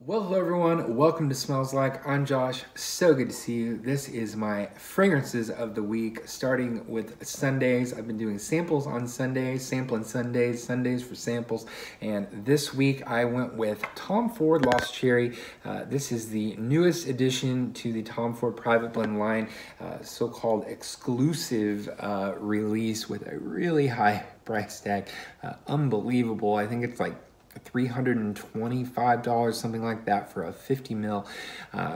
Well, hello everyone. Welcome to Smells Like. I'm Josh. So good to see you. This is my fragrances of the week, starting with Sundays. I've been doing samples on Sundays, sampling Sundays, Sundays for samples. And this week I went with Tom Ford Lost Cherry. This is the newest addition to the Tom Ford Private Blend line, so-called exclusive release with a really high price tag. Unbelievable. I think it's like $325, something like that, for a 50 mil.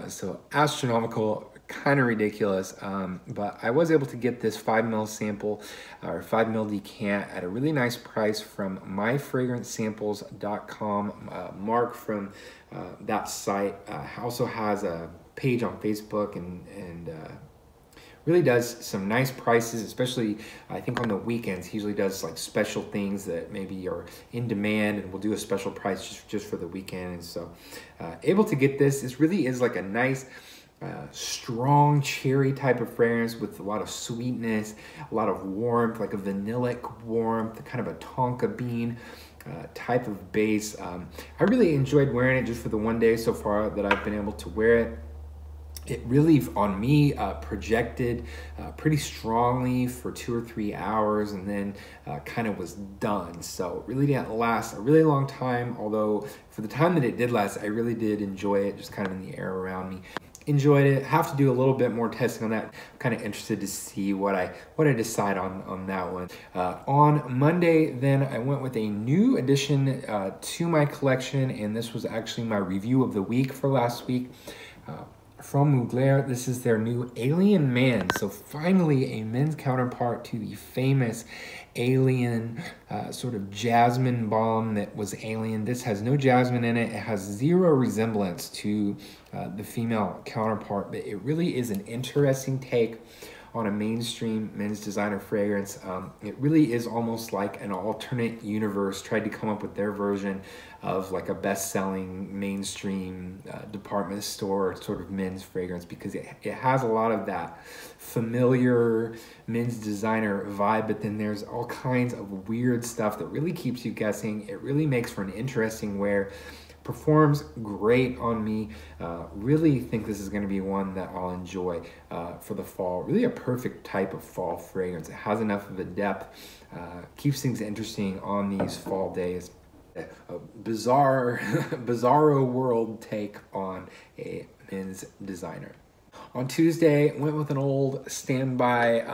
So astronomical, kind of ridiculous. But I was able to get this 5 mil sample or 5 mil decant at a really nice price from myfragrancesamples.com. Mark from that site also has a page on Facebook and really does some nice prices, especially I think on the weekends. He usually does like special things that maybe are in demand and we'll do a special price just for the weekend. And so able to get this. This really is like a nice strong cherry type of fragrance with a lot of sweetness, a lot of warmth, like a vanillic warmth, kind of a tonka bean type of base. I really enjoyed wearing it just for the one day so far that I've been able to wear it. It really, on me, projected pretty strongly for 2 or 3 hours and then kind of was done. So it really didn't last a really long time, although for the time that it did last, I really did enjoy it, just kind of in the air around me. Enjoyed it. Have to do a little bit more testing on that. I'm kind of interested to see what I decide on that one. On Monday, then I went with a new addition to my collection, and this was actually my review of the week for last week. From Mugler, this is their new Alien Man. So finally a men's counterpart to the famous Alien sort of jasmine bomb that was Alien. This has no jasmine in it. It has zero resemblance to the female counterpart, but it really is an interesting take on a mainstream men's designer fragrance. It really is almost like an alternate universe, tried to come up with their version of like a best-selling mainstream department store sort of men's fragrance, because it has a lot of that familiar men's designer vibe, but then there's all kinds of weird stuff that really keeps you guessing. It really makes for an interesting wear. Performs great on me. Really think this is going to be one that I'll enjoy for the fall. Really a perfect type of fall fragrance. It has enough of a depth, keeps things interesting on these fall days. A bizarro world take on a men's designer. On Tuesday, went with an old standby,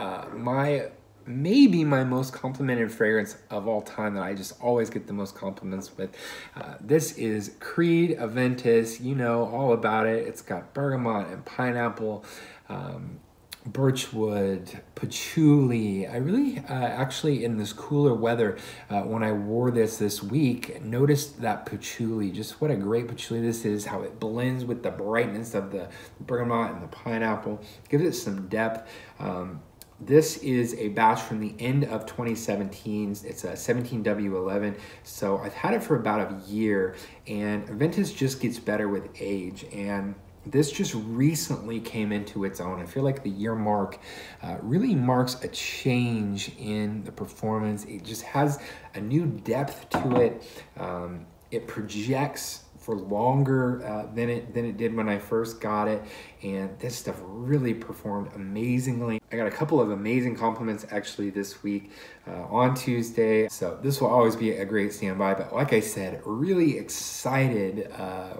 maybe my most complimented fragrance of all time that I just always get the most compliments with. This is Creed Aventis. You know all about it. It's got bergamot and pineapple, birchwood, patchouli. I really actually in this cooler weather, when I wore this week, noticed that patchouli, just what a great patchouli this is, how it blends with the brightness of the bergamot and the pineapple, gives it some depth. This is a batch from the end of 2017. It's a 17W11. So I've had it for about a year, and Aventis just gets better with age. And this just recently came into its own. I feel like the year mark really marks a change in the performance. It just has a new depth to it. It projects for longer than it did when I first got it, and this stuff really performed amazingly. I got a couple of amazing compliments actually this week on Tuesday, so this will always be a great standby. But like I said, really excited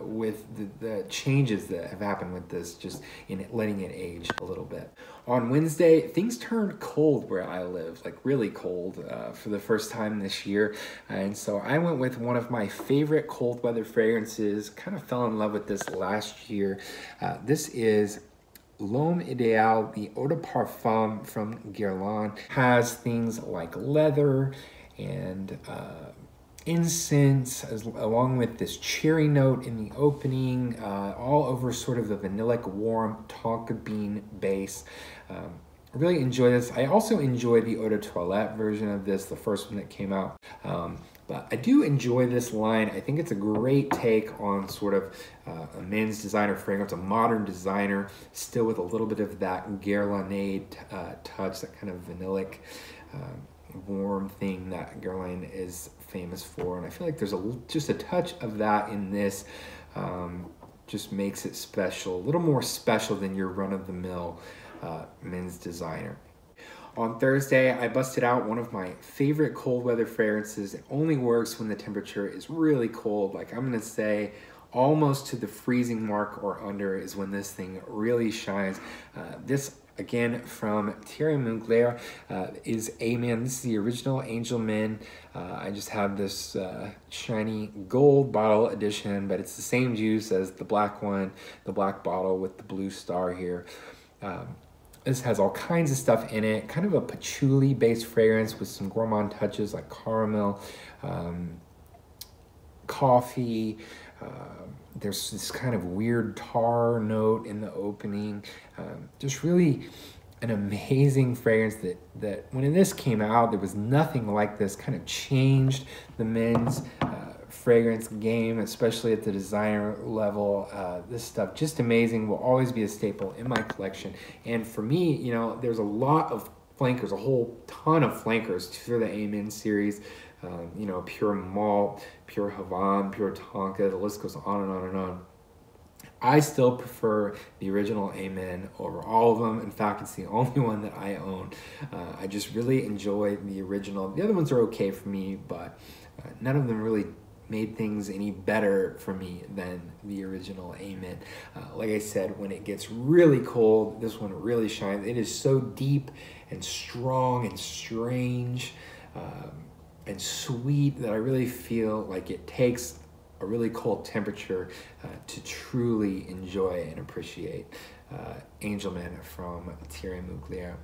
with the changes that have happened with this, just in letting it age a little bit. On Wednesday, things turned cold where I live, like really cold for the first time this year. And so I went with one of my favorite cold weather fragrances, kind of fell in love with this last year. This is L'Homme Ideal, the Eau de Parfum from Guerlain. Has things like leather and incense, along with this cherry note in the opening, all over sort of the vanillic warm tonka bean base. Really enjoy this. I also enjoy the Eau de Toilette version of this, the first one that came out. But I do enjoy this line. I think it's a great take on sort of a men's designer fragrance, a modern designer, still with a little bit of that Guerlain touch, that kind of vanillic warm thing that Guerlain is famous for. And I feel like there's just a touch of that in this. just makes it special, a little more special than your run-of-the-mill men's designer. On Thursday, I busted out one of my favorite cold weather fragrances. It only works when the temperature is really cold. Like, I'm gonna say almost to the freezing mark or under is when this thing really shines. This, again, from Thierry Mugler, is Amen. This is the original Angel Men. I just have this shiny gold bottle edition, but it's the same juice as the black one, the black bottle with the blue star here. This has all kinds of stuff in it, kind of a patchouli-based fragrance with some gourmand touches like caramel, coffee. There's this kind of weird tar note in the opening. Just really an amazing fragrance that when this came out, there was nothing like this. Kind of changed the men's fragrance game, especially at the designer level. This stuff, just amazing, will always be a staple in my collection. And for me, you know, there's a lot of flankers, a whole ton of flankers for the Amen series. You know, pure malt, pure Havana, pure Tonka, the list goes on and on and on. I still prefer the original Amen over all of them. In fact, it's the only one that I own. I just really enjoy the original. The other ones are okay for me, but none of them really made things any better for me than the original Amen. Like I said, when it gets really cold, this one really shines. It is so deep and strong and strange and sweet that I really feel like it takes a really cold temperature to truly enjoy and appreciate Angel Men from Thierry Mugler.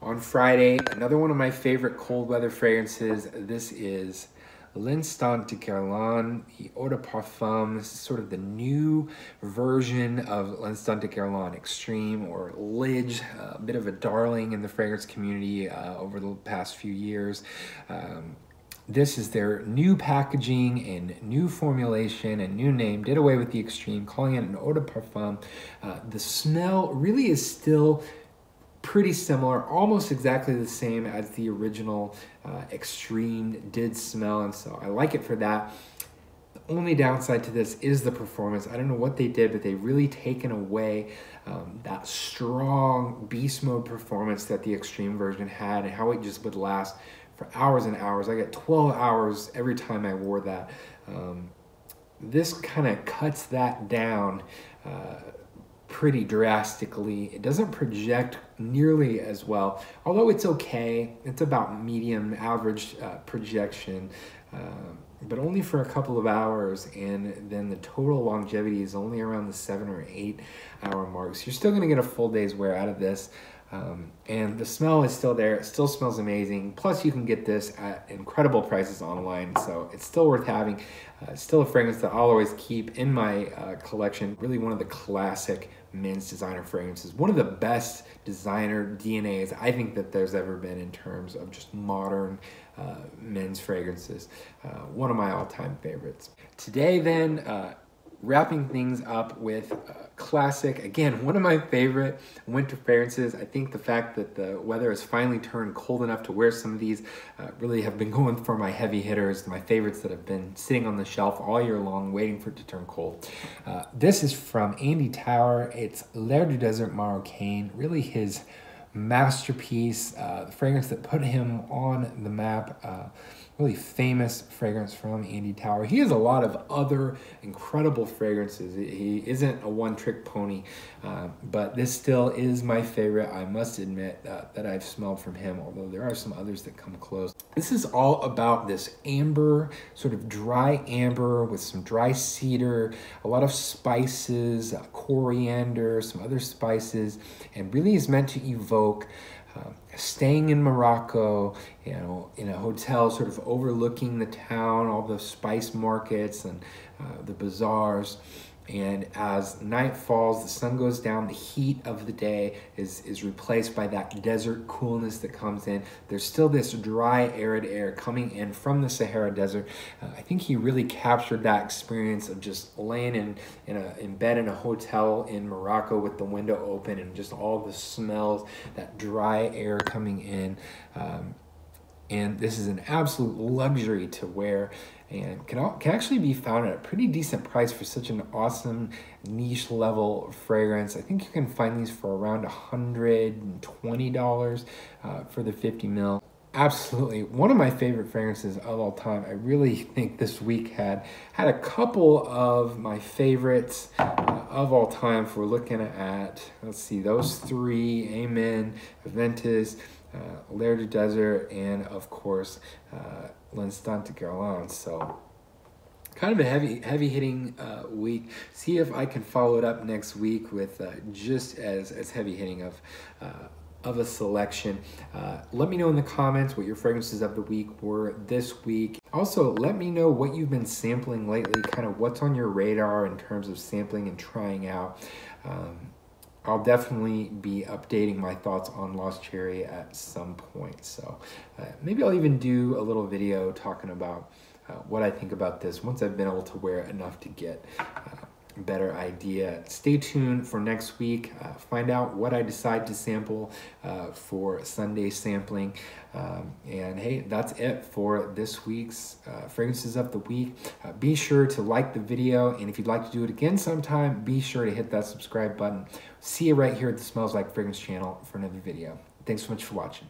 On Friday, another one of my favorite cold weather fragrances. This is L'Instant de Guerlain Eau de Parfum. This is sort of the new version of L'Instant de Guerlain Extreme, or Lidge, a bit of a darling in the fragrance community over the past few years. This is their new packaging and new formulation and new name. Did away with the Extreme, calling it an Eau de Parfum. The smell really is still pretty similar, almost exactly the same as the original Extreme did smell, and so I like it for that. The only downside to this is the performance. I don't know what they did, but they've really taken away that strong beast mode performance that the Extreme version had, and how it just would last for hours and hours. I got 12 hours every time I wore that. This kind of cuts that down pretty drastically. It doesn't project nearly as well, although it's okay. It's about medium average projection, but only for a couple of hours, and then the total longevity is only around the 7 or 8 hour mark. So you're still gonna get a full day's wear out of this. And the smell is still there. It still smells amazing. Plus, you can get this at incredible prices online, so it's still worth having. It's still a fragrance that I'll always keep in my collection. Really one of the classic men's designer fragrances. One of the best designer DNAs I think that there's ever been in terms of just modern men's fragrances. One of my all-time favorites. Today, then, wrapping things up with classic, again, one of my favorite winter fragrances. I think the fact that the weather has finally turned cold enough to wear some of these really have been going for my heavy hitters, my favorites that have been sitting on the shelf all year long waiting for it to turn cold. This is from Andy Tower. It's L'air du Desert Marocain, really his masterpiece, the fragrance that put him on the map. Really famous fragrance from Andy Tower. He has a lot of other incredible fragrances. He isn't a one-trick pony, but this still is my favorite, I must admit, that I've smelled from him, although there are some others that come close. This is all about this amber, sort of dry amber with some dry cedar, a lot of spices, coriander, some other spices, and really is meant to evoke staying in Morocco, you know, in a hotel sort of overlooking the town, all the spice markets and the bazaars. And as night falls, the sun goes down, the heat of the day is replaced by that desert coolness that comes in. There's still this dry, arid air coming in from the Sahara Desert. I think he really captured that experience of just laying in bed in a hotel in Morocco with the window open and just all the smells, that dry air coming in. And this is an absolute luxury to wear, and can actually be found at a pretty decent price for such an awesome niche level fragrance. I think you can find these for around $120 for the 50 ml. Absolutely one of my favorite fragrances of all time. I really think this week had a couple of my favorites of all time. If we're looking at, let's see, those three: Amen, Aventis, L'air du Desert, and of course L'Instant de Guerlain. So kind of a heavy hitting week. See if I can follow it up next week with just as heavy hitting of a selection. Let me know in the comments what your fragrances of the week were this week. Also, let me know what you've been sampling lately, kind of what's on your radar in terms of sampling and trying out. I'll definitely be updating my thoughts on Lost Cherry at some point. So maybe I'll even do a little video talking about what I think about this once I've been able to wear it enough to get a better idea. Stay tuned for next week. Find out what I decide to sample for Sunday sampling. And hey, that's it for this week's fragrances of the week. Be sure to like the video, and if you'd like to do it again sometime, be sure to hit that subscribe button. See you right here at the Smells Like Fragrance channel for another video. Thanks so much for watching.